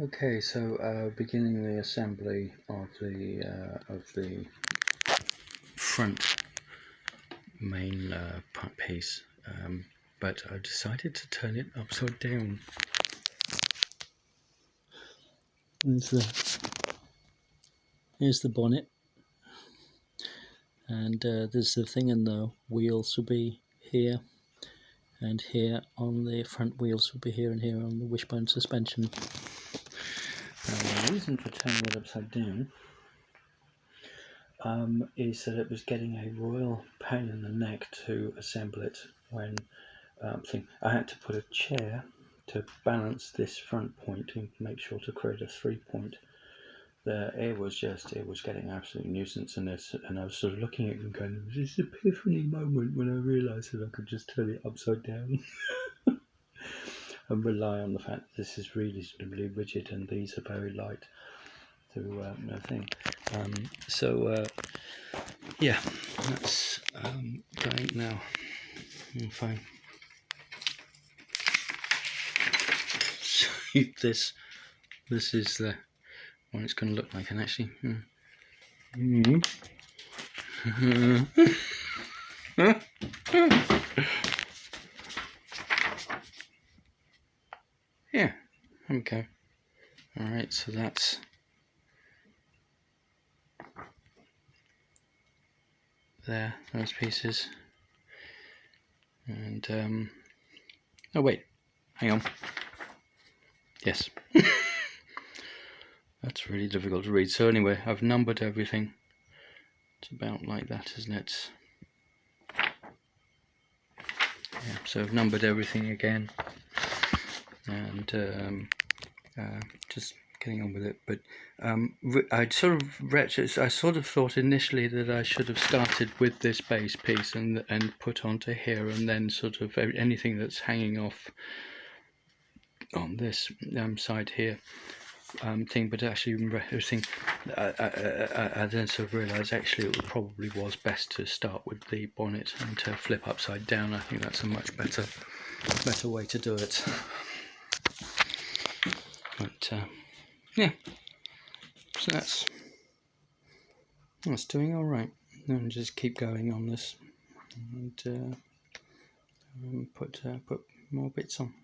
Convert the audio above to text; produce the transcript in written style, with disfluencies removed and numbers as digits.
Okay, so beginning the assembly of the front main piece, but I decided to turn it upside down. Here's the bonnet, and there's the thing in the wheels will be here, and here on the front wheels will be here, and here on the wishbone suspension. The reason for turning it upside down is that it was getting a royal pain in the neck to assemble it when I had to put a chair to balance this front point and make sure to create a 3-point. It was getting an absolute nuisance in this, and I was sort of looking at it and going, there was this epiphany moment when I realised that I could just turn it upside down and rely on the fact that this is reasonably rigid and these are very light to no thing. Yeah, that's going now. Fine. So this is the what it's going to look like, and actually. Yeah. Okay. All right. So that's. There, those pieces, and oh wait, hang on. Yes, that's really difficult to read. So anyway, I've numbered everything. It's about like that, isn't it? Yeah, so I've numbered everything again, and just getting on with it. But I sort of thought initially that I should have started with this base piece and put onto here, and then sort of anything that's hanging off on this side here thing. But actually, I then sort of realised actually it probably was best to start with the bonnet and to flip upside down. I think that's a much better way to do it. But yeah, so that's doing all right. And just keep going on this, and put more bits on.